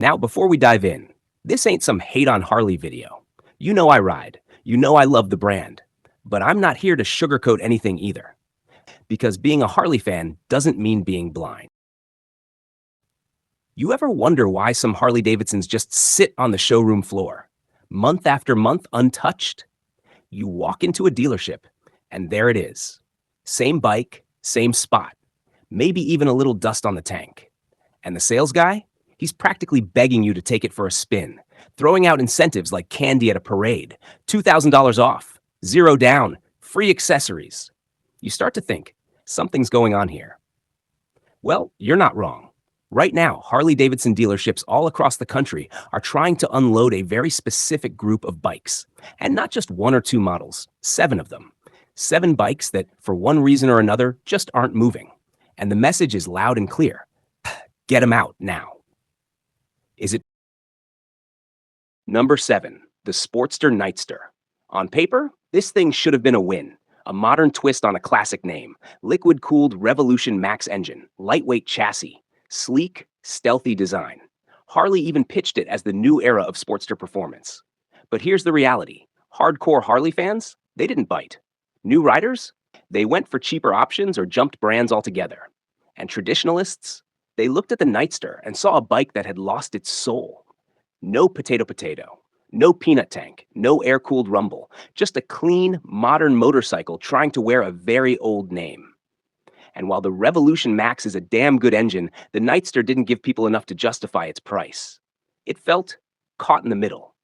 Now, before we dive in, this ain't some hate on Harley video. You know I ride. You know I love the brand. But I'm not here to sugarcoat anything either. Because being a Harley fan doesn't mean being blind. You ever wonder why some Harley-Davidsons just sit on the showroom floor, month after month untouched? You walk into a dealership, and there it is. Same bike, same spot, maybe even a little dust on the tank. And the sales guy? He's practically begging you to take it for a spin, throwing out incentives like candy at a parade, $2,000 off, 0 down, free accessories. You start to think, something's going on here. Well, you're not wrong. Right now, Harley-Davidson dealerships all across the country are trying to unload a very specific group of bikes. And not just 1 or 2 models, 7 of them. 7 bikes that, for one reason or another, just aren't moving. And the message is loud and clear. Get them out now. Is it? Number 7, the Sportster Nightster. On paper, this thing should have been a win. A modern twist on a classic name. Liquid-cooled Revolution Max engine, lightweight chassis, sleek, stealthy design. Harley even pitched it as the new era of Sportster performance. But here's the reality. Hardcore Harley fans, they didn't bite. New riders, they went for cheaper options or jumped brands altogether. And traditionalists, they looked at the Nightster and saw a bike that had lost its soul. No potato, no peanut tank, no air-cooled rumble, just a clean, modern motorcycle trying to wear a very old name. And while the Revolution Max is a damn good engine, the Nightster didn't give people enough to justify its price. It felt caught in the middle.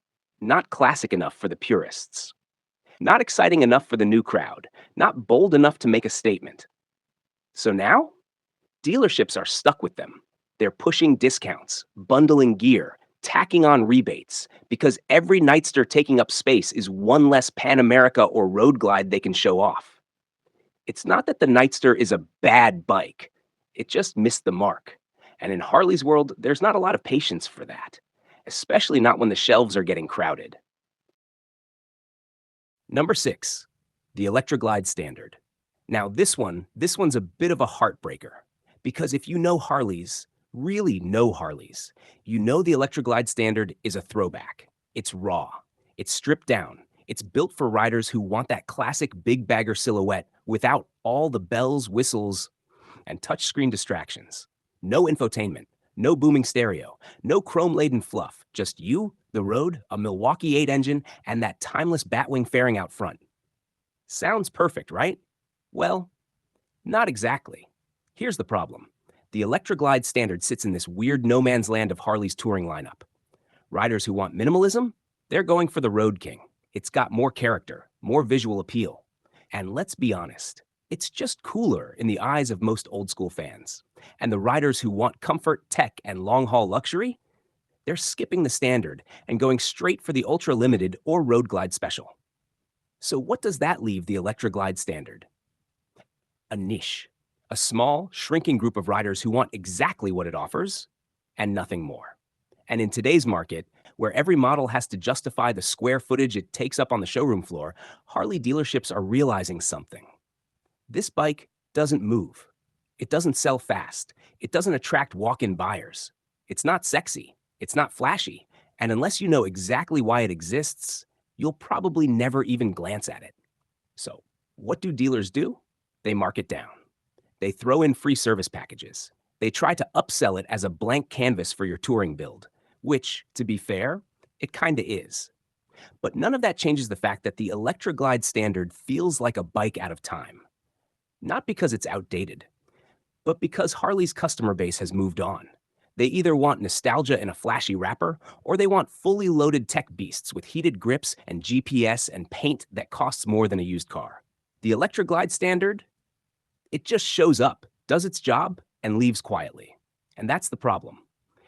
Not classic enough for the purists. Not exciting enough for the new crowd. Not bold enough to make a statement. So now, dealerships are stuck with them. They're pushing discounts, bundling gear, tacking on rebates, because every Nightster taking up space is one less Pan America or Road Glide they can show off. It's not that the Nightster is a bad bike. It just missed the mark. And in Harley's world, there's not a lot of patience for that, especially not when the shelves are getting crowded. Number 6, the Electra Standard. Now this one's a bit of a heartbreaker, because if you know Harleys, really know Harleys, you know the Electra Standard is a throwback. It's raw. It's stripped down. It's built for riders who want that classic big bagger silhouette without all the bells, whistles, and touchscreen distractions. No infotainment, no booming stereo, no chrome-laden fluff, just you, the road, a Milwaukee 8 engine, and that timeless Batwing fairing out front. Sounds perfect, right? Well, not exactly. Here's the problem. The Electra Standard sits in this weird no-man's land of Harley's touring lineup. Riders who want minimalism, they're going for the Road King. It's got more character, more visual appeal. And let's be honest, it's just cooler in the eyes of most old-school fans. And the riders who want comfort, tech, and long-haul luxury, they're skipping the Standard and going straight for the ultra-limited or Road Glide Special. So what does that leave the Electra Standard? A niche. A small, shrinking group of riders who want exactly what it offers and nothing more. And in today's market, where every model has to justify the square footage it takes up on the showroom floor, Harley dealerships are realizing something. This bike doesn't move. It doesn't sell fast. It doesn't attract walk-in buyers. It's not sexy. It's not flashy. And unless you know exactly why it exists, you'll probably never even glance at it. So, what do dealers do? They mark it down. They throw in free service packages. They try to upsell it as a blank canvas for your touring build, which, to be fair, it kinda is. But none of that changes the fact that the Electra Standard feels like a bike out of time. Not because it's outdated, but because Harley's customer base has moved on. They either want nostalgia in a flashy wrapper, or they want fully loaded tech beasts with heated grips and GPS and paint that costs more than a used car. The Electra Standard, it just shows up, does its job, and leaves quietly. And that's the problem.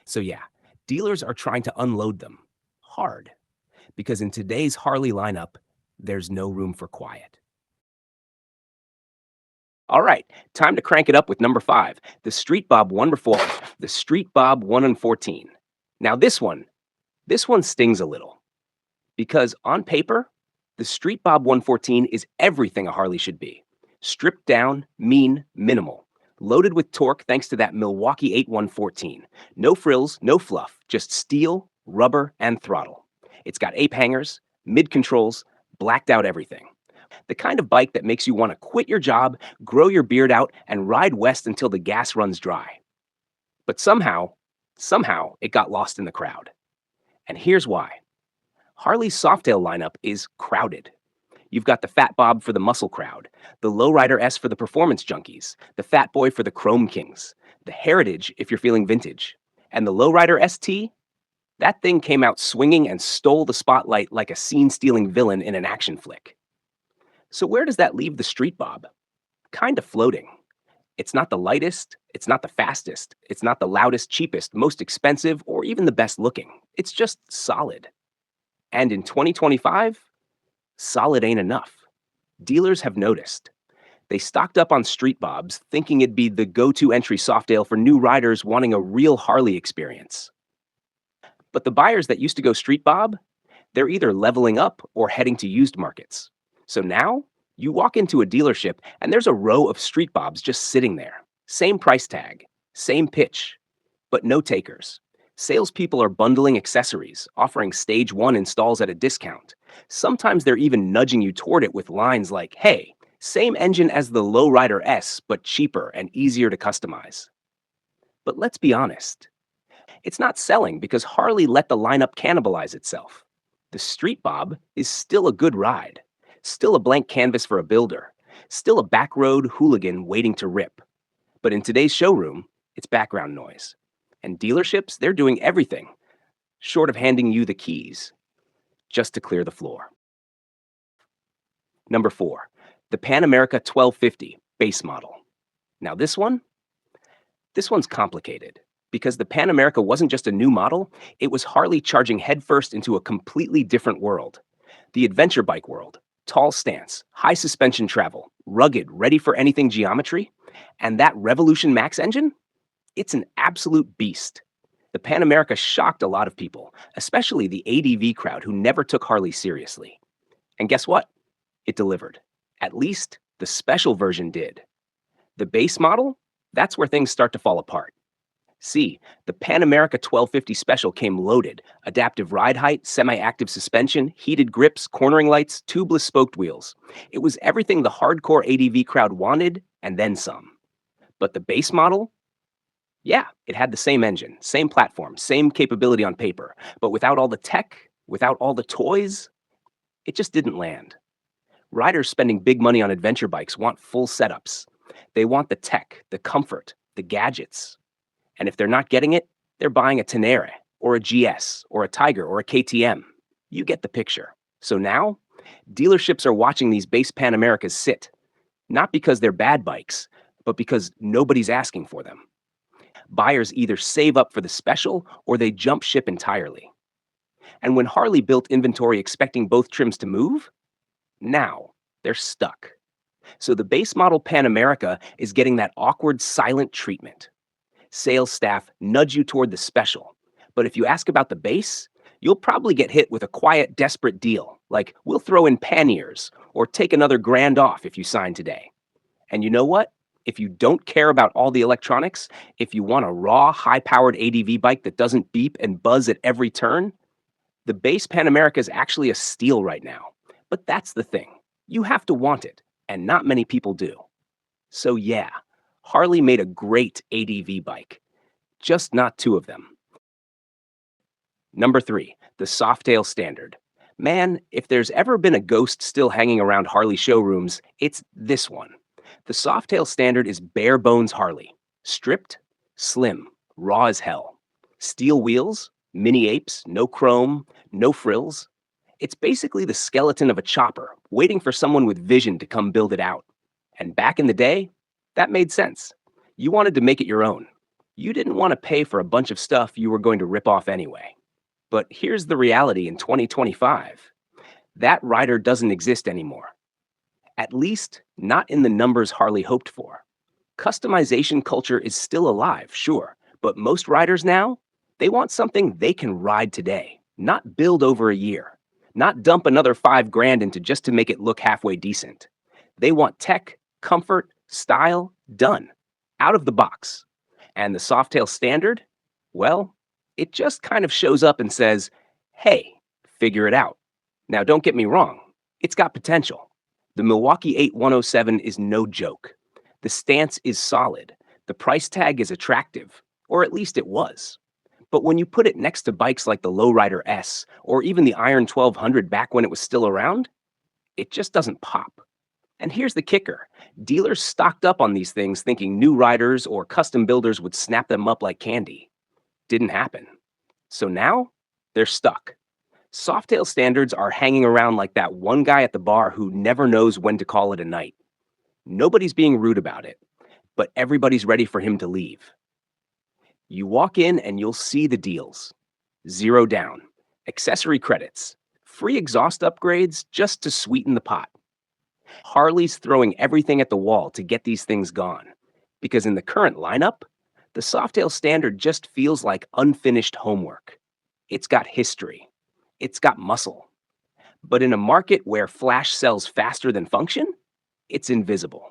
So yeah, dealers are trying to unload them. Hard. Because in today's Harley lineup, there's no room for quiet. All right, time to crank it up with number 5, the Street Bob 114. Now this one stings a little. Because on paper, the Street Bob 114 is everything a Harley should be. Stripped down, mean, minimal. Loaded with torque thanks to that Milwaukee 8114. No frills, no fluff, just steel, rubber, and throttle. It's got ape hangers, mid controls, blacked out everything. The kind of bike that makes you want to quit your job, grow your beard out, and ride west until the gas runs dry. But somehow, it got lost in the crowd. And here's why. Harley's Softail lineup is crowded. You've got the Fat Bob for the muscle crowd, the Lowrider S for the performance junkies, the Fat Boy for the chrome kings, the Heritage if you're feeling vintage, and the Lowrider ST. That thing came out swinging and stole the spotlight like a scene-stealing villain in an action flick. So where does that leave the Street Bob? Kind of floating. It's not the lightest, it's not the fastest, it's not the loudest, cheapest, most expensive, or even the best looking. It's just solid. And in 2025, solid ain't enough. Dealers have noticed. They stocked up on Street Bobs, thinking it'd be the go-to entry Softail for new riders wanting a real Harley experience. But the buyers that used to go Street Bob, they're either leveling up or heading to used markets. So now, you walk into a dealership and there's a row of Street Bobs just sitting there. Same price tag, same pitch, but no takers. Salespeople are bundling accessories, offering stage 1 installs at a discount. Sometimes they're even nudging you toward it with lines like, hey, same engine as the Lowrider S, but cheaper and easier to customize. But let's be honest. It's not selling because Harley let the lineup cannibalize itself. The Street Bob is still a good ride, still a blank canvas for a builder, still a backroad hooligan waiting to rip. But in today's showroom, it's background noise. And dealerships, they're doing everything, short of handing you the keys, just to clear the floor. Number 4, the Pan America 1250 base model. Now this one's complicated. Because the Pan America wasn't just a new model, it was Harley charging headfirst into a completely different world. The adventure bike world. Tall stance, high suspension travel, rugged, ready for anything geometry. And that Revolution Max engine? It's an absolute beast. The Pan America shocked a lot of people, especially the ADV crowd who never took Harley seriously. And guess what? It delivered. At least the special version did. The base model? That's where things start to fall apart. See, the Pan America 1250 Special came loaded. Adaptive ride height, semi-active suspension, heated grips, cornering lights, tubeless spoked wheels. It was everything the hardcore ADV crowd wanted, and then some. But the base model? Yeah, it had the same engine, same platform, same capability on paper. But without all the tech, without all the toys, it just didn't land. Riders spending big money on adventure bikes want full setups. They want the tech, the comfort, the gadgets. And if they're not getting it, they're buying a Tenere, or a GS, or a Tiger, or a KTM. You get the picture. So now, dealerships are watching these base Pan Americas sit. Not because they're bad bikes, but because nobody's asking for them. Buyers either save up for the special, or they jump ship entirely. And when Harley built inventory expecting both trims to move, now they're stuck. So the base model Pan America is getting that awkward, silent treatment. Sales staff nudge you toward the special. But if you ask about the base, you'll probably get hit with a quiet, desperate deal, like we'll throw in panniers or take another grand off if you sign today. And you know what? If you don't care about all the electronics, if you want a raw, high-powered ADV bike that doesn't beep and buzz at every turn, the base Pan America is actually a steal right now. But that's the thing. You have to want it, and not many people do. So yeah, Harley made a great ADV bike, just not 2 of them. Number 3, the Softail Standard. Man, if there's ever been a ghost still hanging around Harley showrooms, it's this one. The Softail Standard is bare bones Harley. Stripped, slim, raw as hell. Steel wheels, mini apes, no chrome, no frills. It's basically the skeleton of a chopper, waiting for someone with vision to come build it out. And back in the day, that made sense. You wanted to make it your own. You didn't want to pay for a bunch of stuff you were going to rip off anyway. But here's the reality in 2025. That rider doesn't exist anymore. At least, not in the numbers Harley hoped for. Customization culture is still alive, sure, but most riders now, they want something they can ride today, not build over a year, not dump another $5,000 into just to make it look halfway decent. They want tech, comfort, style, done. out of the box. And the Softail Standard, well, it just kind of shows up and says, hey, figure it out. Now, don't get me wrong, it's got potential. The Milwaukee 8107 is no joke. The stance is solid. The price tag is attractive, or at least it was. But when you put it next to bikes like the Lowrider S or even the Iron 1200 back when it was still around, it just doesn't pop. And here's the kicker. Dealers stocked up on these things thinking new riders or custom builders would snap them up like candy. Didn't happen. So now, they're stuck. Softail standards are hanging around like that one guy at the bar who never knows when to call it a night. Nobody's being rude about it, but everybody's ready for him to leave. You walk in and you'll see the deals. 0 down, accessory credits, free exhaust upgrades just to sweeten the pot. Harley's throwing everything at the wall to get these things gone. Because in the current lineup, the Softail Standard just feels like unfinished homework. It's got history. It's got muscle. But in a market where flash sells faster than function, it's invisible.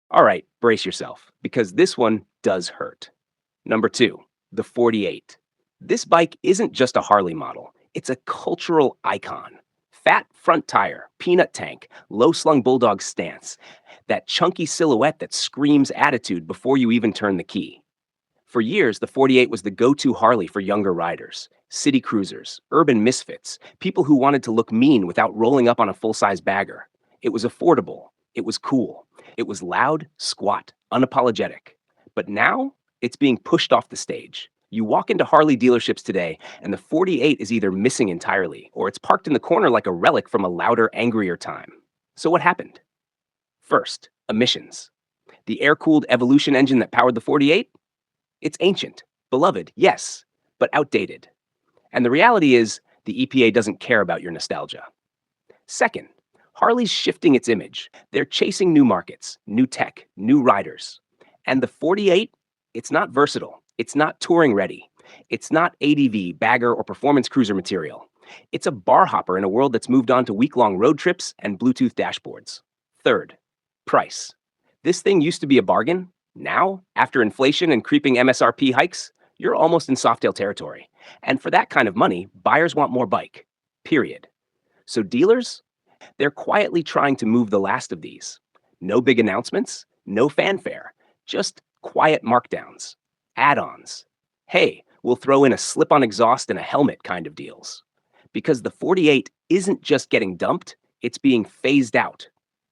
All right, brace yourself, because this one does hurt. Number 2, the 48. This bike isn't just a Harley model. It's a cultural icon. Fat front tire, peanut tank, low-slung bulldog stance. That chunky silhouette that screams attitude before you even turn the key. For years, the 48 was the go-to Harley for younger riders, city cruisers, urban misfits, people who wanted to look mean without rolling up on a full-size bagger. It was affordable. It was cool. It was loud, squat, unapologetic. But now, it's being pushed off the stage. You walk into Harley dealerships today, and the 48 is either missing entirely, or it's parked in the corner like a relic from a louder, angrier time. So what happened? First, emissions. The air-cooled Evolution engine that powered the 48? It's ancient, beloved, yes, but outdated. And the reality is, the EPA doesn't care about your nostalgia. Second, Harley's shifting its image. They're chasing new markets, new tech, new riders. And the 48, it's not versatile. It's not touring ready. It's not ADV, bagger, or performance cruiser material. It's a bar hopper in a world that's moved on to week-long road trips and Bluetooth dashboards. Third, price. This thing used to be a bargain. Now, after inflation and creeping MSRP hikes, you're almost in Softail territory. And for that kind of money, buyers want more bike. Period. So dealers, they're quietly trying to move the last of these. No big announcements, no fanfare, just quiet markdowns, add-ons. Hey, we'll throw in a slip-on exhaust and a helmet kind of deals. Because the 48 isn't just getting dumped, it's being phased out.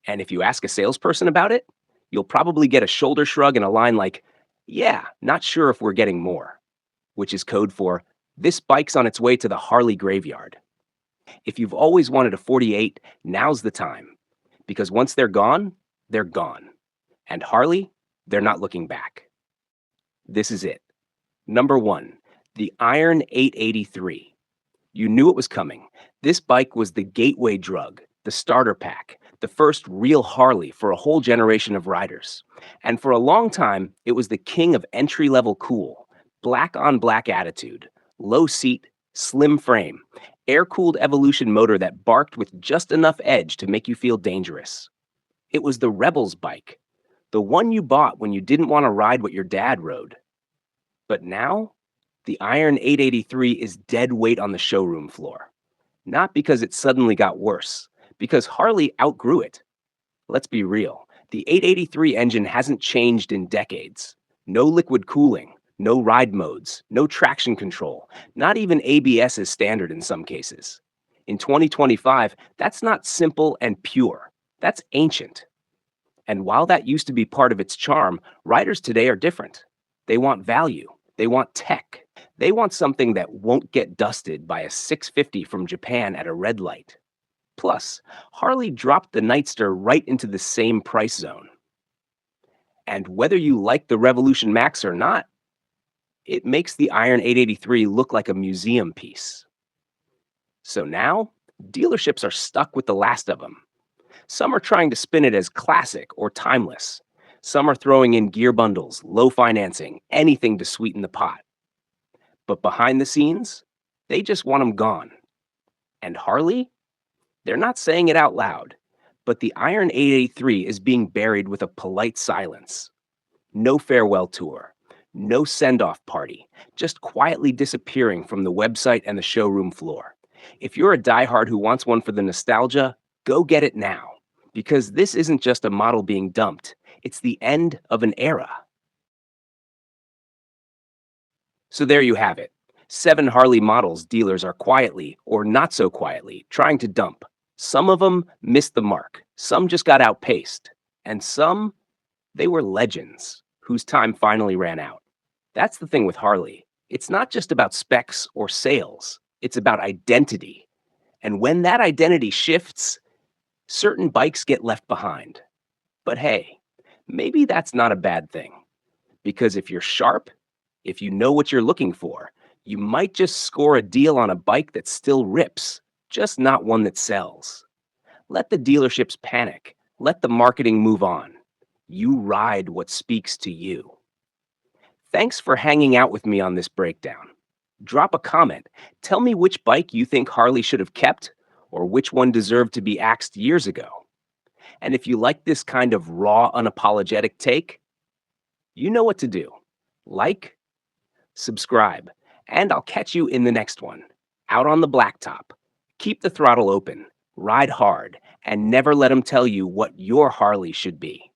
And if you ask a salesperson about it, you'll probably get a shoulder shrug and a line like, yeah, not sure if we're getting more, which is code for, this bike's on its way to the Harley graveyard. If you've always wanted a 48, now's the time. Because once they're gone, they're gone. And Harley, they're not looking back. This is it. Number 1, the Iron 883. You knew it was coming. This bike was the gateway drug, the starter pack, the first real Harley for a whole generation of riders. And for a long time, it was the king of entry-level cool, black-on-black attitude, low seat, slim frame, air-cooled Evolution motor that barked with just enough edge to make you feel dangerous. It was the rebel's bike, the one you bought when you didn't want to ride what your dad rode. But now, the Iron 883 is dead weight on the showroom floor. Not because it suddenly got worse, because Harley outgrew it. Let's be real, the 883 engine hasn't changed in decades. No liquid cooling, no ride modes, no traction control, not even ABS is standard in some cases. In 2025, that's not simple and pure. That's ancient. And while that used to be part of its charm, riders today are different. They want value. They want tech. They want something that won't get dusted by a 650 from Japan at a red light. Plus, Harley dropped the Nightster right into the same price zone. And whether you like the Revolution Max or not, it makes the Iron 883 look like a museum piece. So now, dealerships are stuck with the last of them. Some are trying to spin it as classic or timeless. Some are throwing in gear bundles, low financing, anything to sweeten the pot. But behind the scenes, they just want them gone. And Harley? They're not saying it out loud, but the Iron 883 is being buried with a polite silence. No farewell tour, no send off party, just quietly disappearing from the website and the showroom floor. If you're a diehard who wants one for the nostalgia, go get it now. Because this isn't just a model being dumped, it's the end of an era. So there you have it. 7 Harley models dealers are quietly, or not so quietly, trying to dump. Some of them missed the mark, some just got outpaced, and some, they were legends whose time finally ran out. That's the thing with Harley. It's not just about specs or sales, it's about identity. And when that identity shifts, certain bikes get left behind. But hey, maybe that's not a bad thing. Because if you're sharp, if you know what you're looking for, you might just score a deal on a bike that still rips, just not one that sells. Let the dealerships panic. Let the marketing move on. You ride what speaks to you. Thanks for hanging out with me on this breakdown. Drop a comment. Tell me which bike you think Harley should have kept or which one deserved to be axed years ago. And if you like this kind of raw, unapologetic take, you know what to do. Like, subscribe, and I'll catch you in the next one. Out on the blacktop. Keep the throttle open, ride hard, and never let them tell you what your Harley should be.